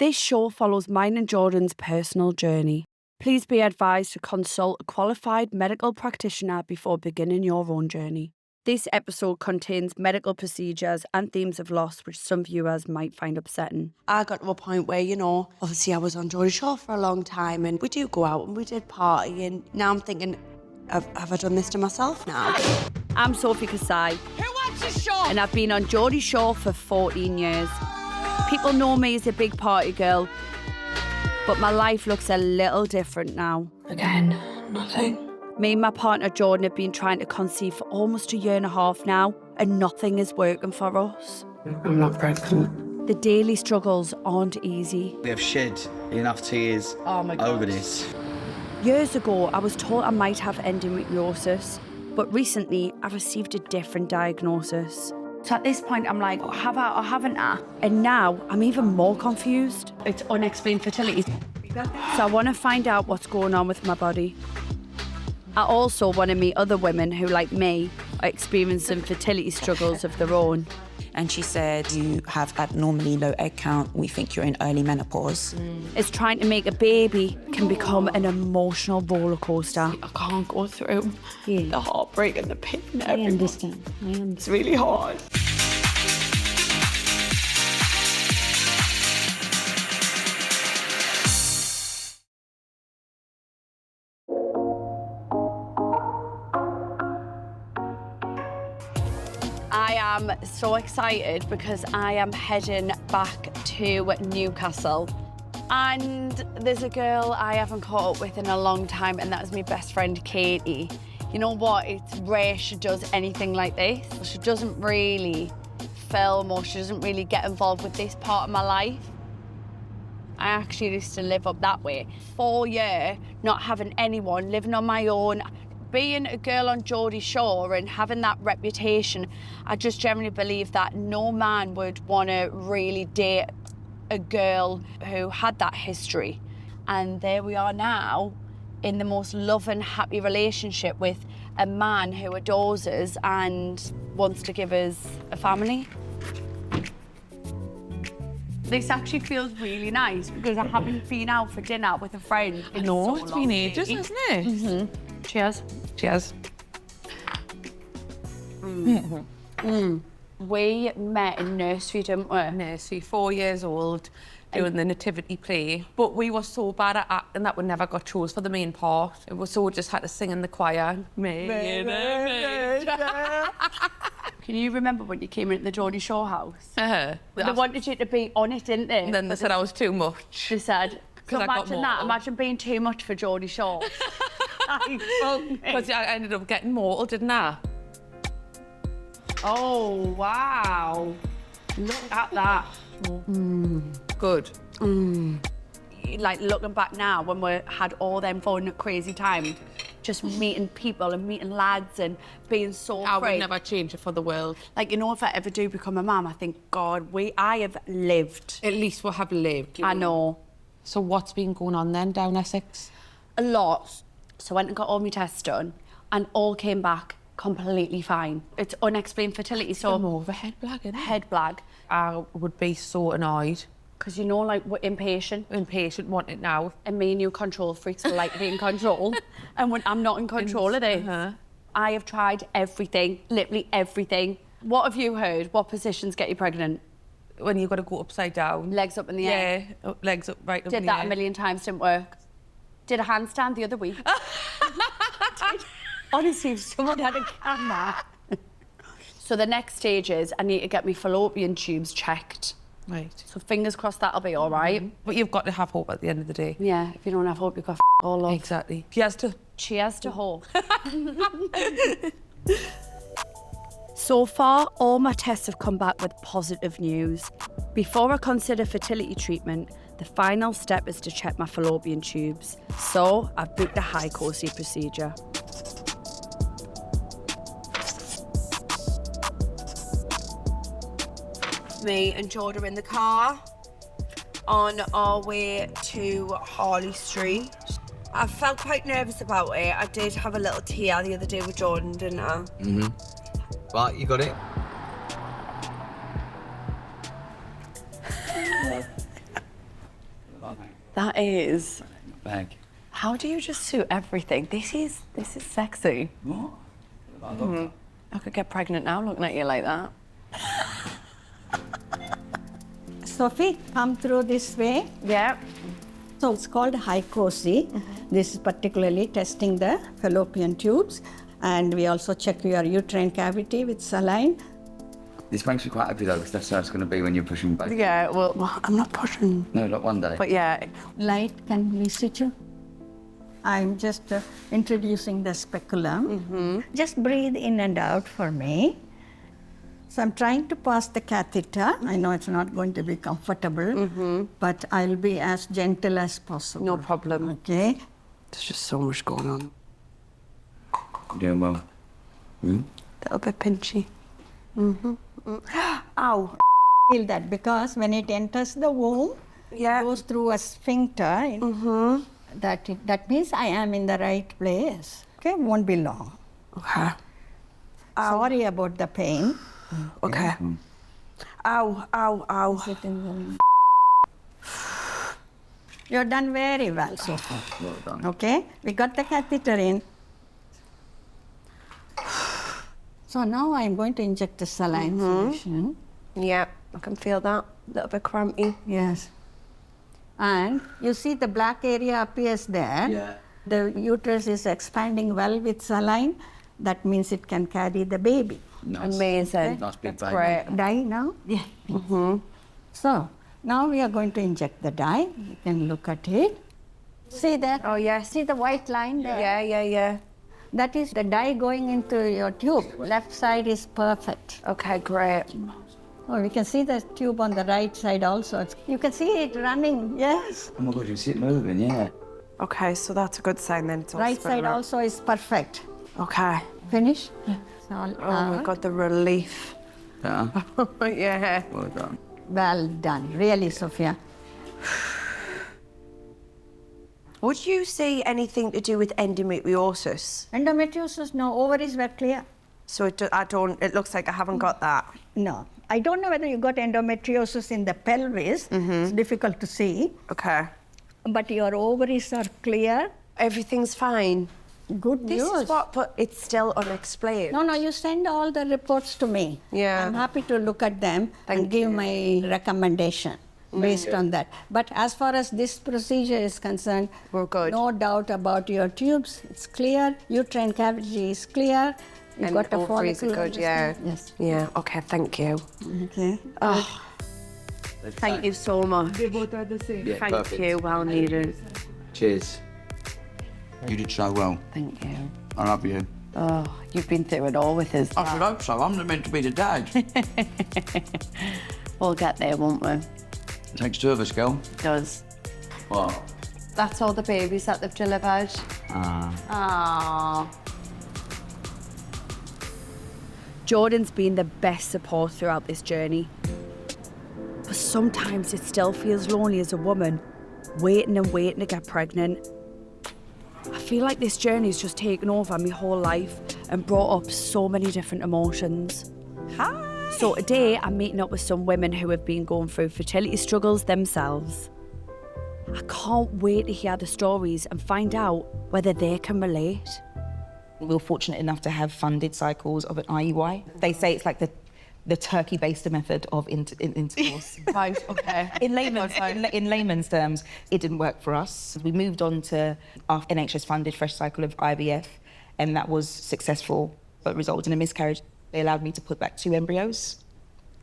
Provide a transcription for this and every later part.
This show follows mine and Jordan's personal journey. Please be advised to consult a qualified medical practitioner before beginning your own journey. This episode contains medical procedures and themes of loss which some viewers might find upsetting. I got to a point where, obviously I was on Geordie Shore for a long time and we do go out and we did party, and now I'm thinking, have I done this to myself now? I'm Sophie Kasaei. Who wants a shot? And I've been on Geordie Shore for 14 years. People know me as a big party girl, but my life looks a little different now. Again, nothing. Me and my partner Jordan have been trying to conceive for almost a year and a half now, and nothing is working for us. I'm not pregnant. The daily struggles aren't easy. We have shed enough tears over this. Years ago, I was told I might have endometriosis, but recently I received a different diagnosis. So at this point, I'm like, have I or haven't I? And now I'm even more confused. It's unexplained fertility. So I want to find out what's going on with my body. I also want to meet other women who, like me, are experiencing fertility struggles of their own. And she said, you have abnormally low egg count. We think you're in early menopause. As trying to make a baby can become an emotional roller coaster. I can't go through the heartbreak and the pain and everything. I understand. It's really hard. I am so excited because I am heading back to Newcastle. And there's a girl I haven't caught up with in a long time, and that is my best friend, Katie. You know what? It's rare she does anything like this. She doesn't really film, or she doesn't really get involved with this part of my life. I actually used to live up that way. 4 years, not having anyone, living on my own, being a girl on Geordie Shore and having that reputation, I just generally believe that no man would want to really date a girl who had that history. And there we are now in the most loving, happy relationship with a man who adores us and wants to give us a family. This actually feels really nice because I haven't been out for dinner with a friend. I know, it's been ages, hasn't it? Mm-hmm. Cheers. Cheers. We met in nursery, didn't we? Nursery, 4 years old, doing the nativity play. But we were so bad at acting that we never got chose for the main part. It was so we just had to sing in the choir. Can you remember when you came into the Geordie Shore house? Uh-huh. They wanted you to be on it, didn't they? And then they said I was too much. They said, I got imagine that, mortal. imagine being too much for Geordie Shore. Because I ended up getting mortal, didn't I? Oh, wow. Look at that. Good. Like, looking back now, when we had all them fun, crazy times, just meeting people and meeting lads and being so I free. would never change it for the world. Like, if I ever do become a mum, I think, God, I have lived. At least we have lived. I know. So what's been going on then down Essex? A lot. So I went and got all my tests done and all came back completely fine. It's unexplained fertility, so... I'm over head blag, isn't it? Head blag. I would be so annoyed. Because, like, we're impatient. Impatient, want it now. And me and you control freaks will like to be in control. And when I'm not in control of this, I have tried everything, literally everything. What have you heard? What positions get you pregnant? When you've got to go upside down. Legs up in the air. Yeah, legs up, right up in Did the that air. a million times, didn't work. Did a handstand the other week. Honestly, if someone had a camera. So the next stage is I need to get my fallopian tubes checked. Right. So fingers crossed that'll be all right. But you've got to have hope at the end of the day. Yeah, if you don't have hope, you've got all love. Exactly. Cheers to... Cheers to hope. So far, all my tests have come back with positive news. Before I consider fertility treatment, the final step is to check my fallopian tubes. So I've booked a high COSI procedure. Me and Jordan are in the car on our way to Harley Street. I felt quite nervous about it. I did have a little tear the other day with Jordan, didn't I? Right, you got it? That is. Bag. How do you just suit everything? This is sexy. What? I could get pregnant now looking at you like that. Sophie, come through this way. Yeah. So it's called hycosi. This is particularly testing the fallopian tubes. And we also check your uterine cavity with saline. This makes me quite happy though, because that's how it's going to be when you're pushing back. Yeah, well, I'm not pushing. No, not one day. but yeah. Light, can we sit you? I'm just introducing the speculum. Just breathe in and out for me. So I'm trying to pass the catheter. I know it's not going to be comfortable, but I'll be as gentle as possible. No problem. Okay? There's just so much going on. You're doing well. A little bit pinchy. Ow. Feel that because when it enters the womb, Yeah. it goes through a sphincter. That means I am in the right place. Okay, won't be long. Okay. Sorry about the pain. Okay. Ow, ow, ow. Sit in the... You're done very well so far. Well done. Okay, we got the catheter in. So now I'm going to inject the saline solution. Yeah, I can feel that. A little bit crampy. Yes. And you see the black area appears there. Yeah. The uterus is expanding well with saline. That means it can carry the baby. Nice. Amazing. Nice big That's baby. great. Dye now? Yeah. So now we are going to inject the dye. You can look at it. See there? Oh, yes. See the white line there? Yeah. That is the dye going into your tube. Left side is perfect. Okay, great. Oh, we can see the tube on the right side also. You can see it running, yes. Oh my God, you see it moving, yeah. Okay, so that's a good sign then. It's all Right spreading side out. also is perfect. Okay. Finish? It's all Oh my out. God, the relief. Yeah. Yeah. Well done. Well done, really, Sophia. Would you say anything to do with endometriosis? Endometriosis, no, ovaries were clear. So it looks like I haven't got that. No. I don't know whether you got endometriosis in the pelvis. It's difficult to see. Okay. But your ovaries are clear. Everything's fine. Good This news. is what, but it's still unexplained. No, you send all the reports to me. Yeah. I'm happy to look at them Thank and give you. my recommendation based on that. But as far as this procedure is concerned, We're good. no doubt about your tubes. It's clear. Uterine cavity is clear. You And got a ovaries are follicle. good, yeah. Yes. Yeah, okay, thank you. Okay. Thank you so much. Yeah, Thank perfect. you. Well needed. Cheers. You did so well. Thank you. I love you. Oh, you've been through it all with us. I should hope so. I'm not meant to be the dad. We'll get there, won't we? Takes two of us, girl. Does. What? That's all the babies that they've delivered. Ah. Jordan's been the best support throughout this journey. But sometimes it still feels lonely as a woman, waiting and waiting to get pregnant. I feel like this journey's just taken over my whole life and brought up so many different emotions. Hi. So today I'm meeting up with some women who have been going through fertility struggles themselves. I can't wait to hear the stories and find out whether they can relate. We were fortunate enough to have funded cycles of an IUI. They say it's like the turkey-based method of intercourse. Right, okay. In layman's terms, it didn't work for us. We moved on to our NHS-funded fresh cycle of IVF, and that was successful, but resulted in a miscarriage. They allowed me to put back 2 embryos,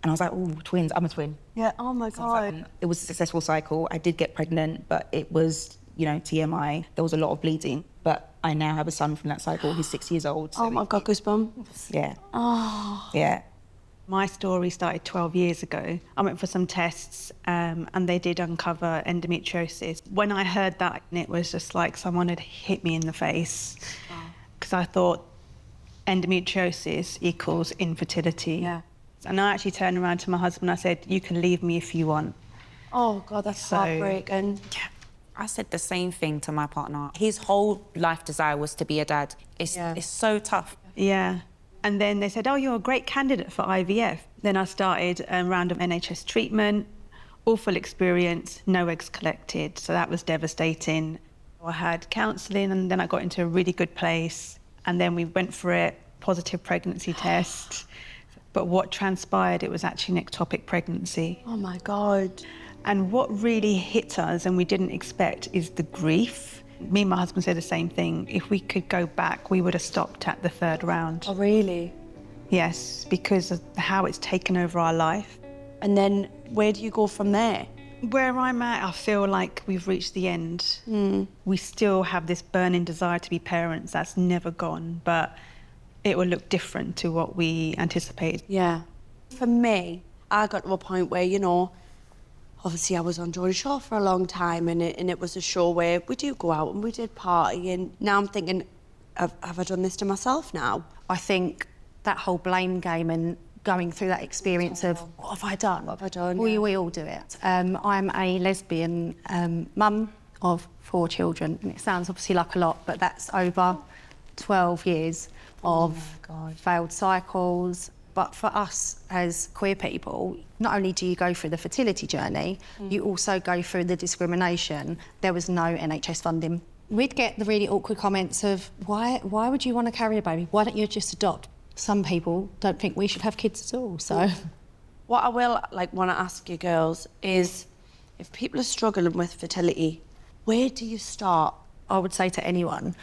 and I was like, "Oh, twins! I'm a twin." Yeah, oh my God. It was a successful cycle. I did get pregnant, but it was, TMI. There was a lot of bleeding, but I now have a son from that cycle. He's 6 years old. So Oh my God, goosebumps. Yeah. Oh. Yeah. My story started 12 years ago. I went for some tests and they did uncover endometriosis. When I heard that, it was just like someone had hit me in the face because I thought endometriosis equals infertility. Yeah. And I actually turned around to my husband and I said, "You can leave me if you want." Oh God, that's heartbreaking. I said the same thing to my partner. His whole life desire was to be a dad. It's so tough. Yeah. And then they said, "Oh, you're a great candidate for IVF." Then I started a round of NHS treatment, Awful experience, no eggs collected, so that was devastating. I had counselling and then I got into a really good place and then we went for it, positive pregnancy test. But what transpired, it was actually an ectopic pregnancy. Oh my God. And what really hit us and we didn't expect is the grief. Me and my husband said the same thing. If we could go back, we would have stopped at the 3rd round. Oh, really? Yes, because of how it's taken over our life. And then where do you go from there? Where I'm at, I feel like we've reached the end. We still have this burning desire to be parents. That's never gone, but it will look different to what we anticipated. Yeah. For me, I got to a point where, you know, obviously I was on Geordie Shore for a long time and it was a show where we do go out and we did party, and now I'm thinking, have I done this to myself now? I think that whole blame game and going through that experience of what have I done? What have I done? We all do it. I'm a lesbian mum of 4 children, and it sounds obviously like a lot, but that's over 12 years of failed cycles. But for us as queer people, not only do you go through the fertility journey, you also go through the discrimination. There was no NHS funding. We'd get the really awkward comments of, why would you want to carry a baby? Why don't you just adopt? Some people don't think we should have kids at all, so... What I will want to ask you girls is, if people are struggling with fertility, where do you start? I would say to anyone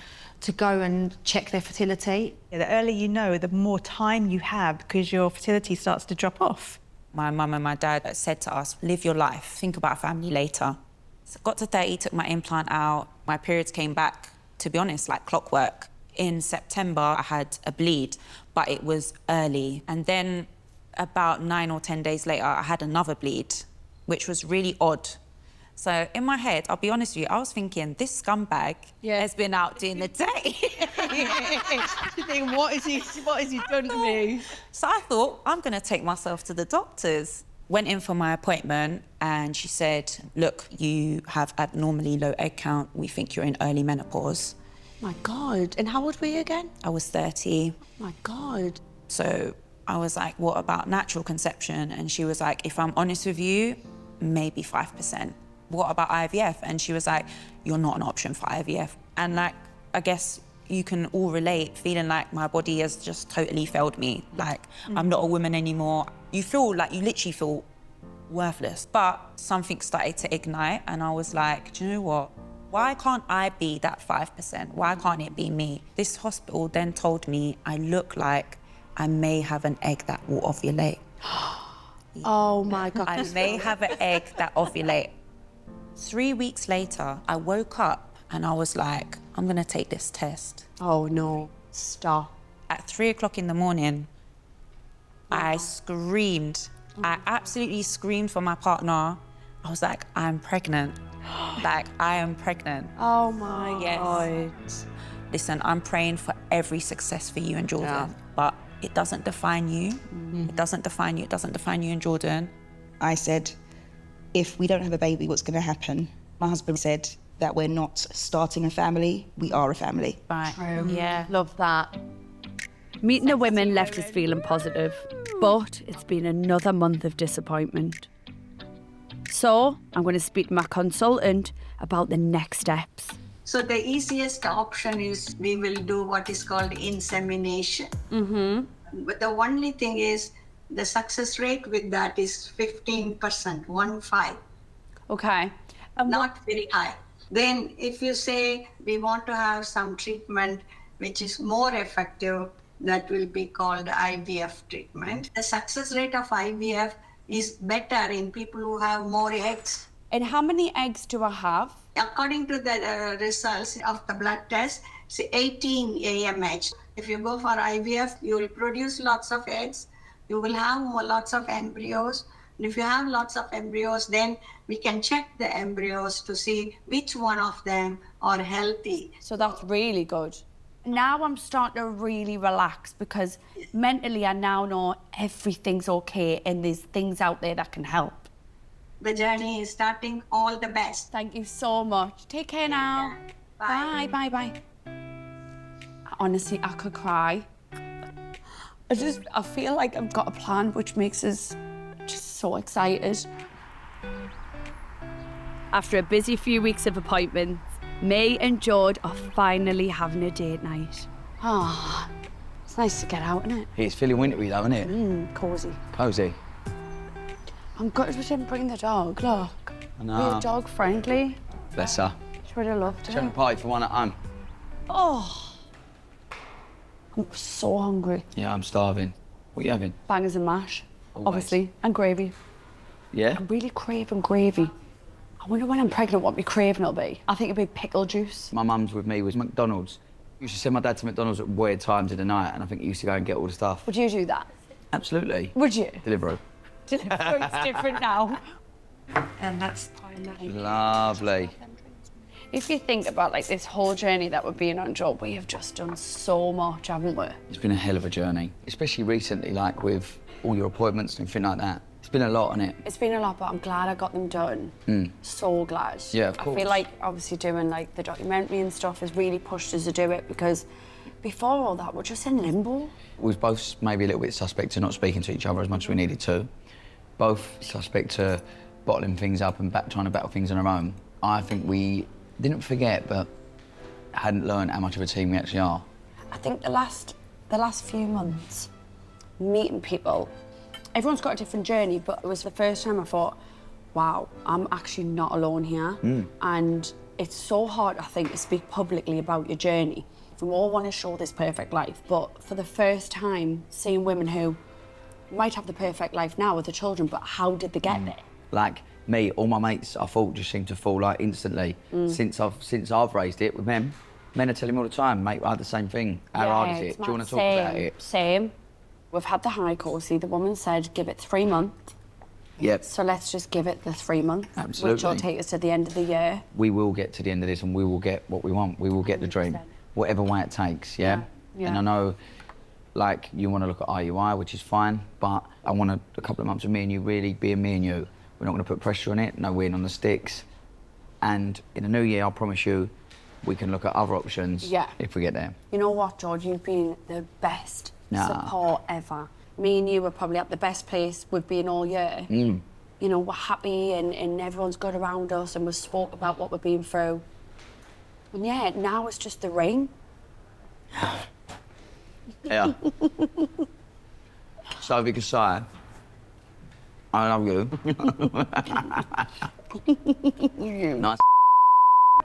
to go and check their fertility. Yeah, the earlier you know, the more time you have because your fertility starts to drop off. My mum and my dad said to us, live your life, think about family later. So got to 30, took my implant out. My periods came back, to be honest, like clockwork. In September, I had a bleed, but it was early. And then about 9 or 10 days later, I had another bleed, which was really odd. So in my head, I'll be honest with you, I was thinking, this scumbag has been out during the day. What has he done to me? So I thought, I'm going to take myself to the doctors. Went in for my appointment and she said, look, you have abnormally low egg count. We think you're in early menopause. My God. And how old were you again? I was 30. My God. So I was like, what about natural conception? And she was like, if I'm honest with you, maybe 5%. What about IVF? And she was like, you're not an option for IVF. And like, I guess you can all relate, feeling like my body has just totally failed me. Like, I'm not a woman anymore. You feel like, you literally feel worthless. But something started to ignite and I was like, do you know what? Why can't I be that 5%? Why can't it be me? This hospital then told me I look like I may have an egg that will ovulate. Oh my God. I may have an egg that ovulate. 3 weeks later, I woke up and I was like, I'm gonna take this test. Oh no, stop. At 3 o'clock in the morning, I screamed. I absolutely screamed for my partner. I was like, I'm pregnant. Like, I am pregnant. Oh my God. Listen, I'm praying for every success for you and Jordan, but it doesn't define you. It doesn't define you. It doesn't define you and Jordan. I said, if we don't have a baby, what's going to happen? My husband said that we're not starting a family, we are a family. Right. Yeah. Love that. Meeting the women left us feeling positive, but it's been another month of disappointment. So I'm going to speak to my consultant about the next steps. So the easiest option is we will do what is called insemination. But the only thing is the success rate with that is 15%, 1-5. Okay. Not very high. Then if you say we want to have some treatment which is more effective, that will be called IVF treatment. The success rate of IVF is better in people who have more eggs. And how many eggs do I have? According to the results of the blood test, it's 18 AMH. If you go for IVF, you will produce lots of eggs. You will have lots of embryos. And if you have lots of embryos, then we can check the embryos to see which one of them are healthy. So that's really good. Now I'm starting to really relax because mentally I now know everything's okay and there's things out there that can help. The journey is starting. All the best. Thank you so much. Take care now. Bye. Bye, bye, bye. Honestly, I could cry. I feel like I've got a plan which makes us just so excited. After a busy few weeks of appointments, May and George are finally having a date night. Ah, it's nice to get out, isn't it? It's feeling wintry though, isn't it? Cosy. Cosy. I'm gutted we didn't bring the dog, look. I know. We're dog friendly. Bless her. She would have loved She's having it. a party for one at home. Oh, I'm so hungry. Yeah, I'm starving. What are you having? Bangers and mash, Always. obviously, and gravy. Yeah? I'm really craving gravy. I wonder when I'm pregnant what my craving will be. I think it'll be pickle juice. My mum's with me was McDonald's. Used to send my dad to McDonald's at weird times of the night, and I think he used to go and get all the stuff. Would you do that? Absolutely. Would you? Deliveroo. It's different now. And that's pineapple. Lovely. If you think about like this whole journey that we've been on, Joe, we have just done so much, haven't we? It's been a hell of a journey, especially recently, like with all your appointments and everything like that. It's been a lot on it. It's been a lot, but I'm glad I got them done. So glad. Yeah, of I course. feel like obviously doing like the documentary and stuff has really pushed us to do it because before all that, we're just in limbo. We was both maybe a little bit suspect to not speaking to each other as much as we needed to. Both suspect to bottling things up and trying to battle things on our own. I think we didn't forget, but hadn't learned how much of a team we actually are. I think the last few months, meeting people, everyone's got a different journey, but it was the first time I thought, wow, I'm actually not alone here. And it's so hard, I think, to speak publicly about your journey. We all want to show this perfect life, but for the first time, seeing women who might have the perfect life now with the children, but how did they get there? Like me, all my mates, I thought, just seemed to fall like instantly. Since I've raised it with men are telling me all the time, mate, I had the same thing. How hard is it? Do you want to talk about it? Same. We've had the high course. The woman said, give it 3 months. Yep. So let's just give it the 3 months. Absolutely. Which will take us to the end of the year. We will get to the end of this and we will get what we want. We will get the dream, whatever way it takes, yeah? Yeah. And I know, like, you want to look at IUI, which is fine, but I want a couple of months of me and you really being me and you. We're not going to put pressure on it, no weighing on the sticks. And in the new year, I promise you, we can look at other options if we get there. You know what, George? You've been the best Nah. support ever. Me and you were probably at the best place we've been all year. You know, we're happy and everyone's good around us and we spoke about what we've been through. And yeah, now it's just the ring. Yeah. Sophie Kasaei, I love you. Nice.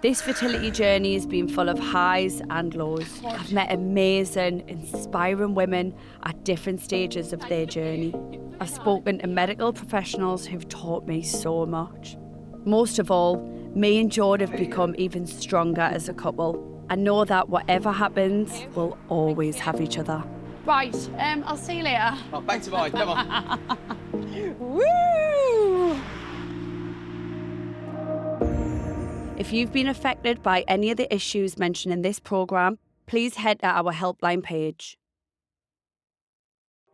This fertility journey has been full of highs and lows. I've met amazing, inspiring women at different stages of their journey. I've spoken to medical professionals who've taught me so much. Most of all, me and Jordan have become even stronger as a couple. I know that whatever happens, we'll always have each other. Right, I'll see you later. Oh, back to mine, come on. Woo! If you've been affected by any of the issues mentioned in this programme, please head to our helpline page.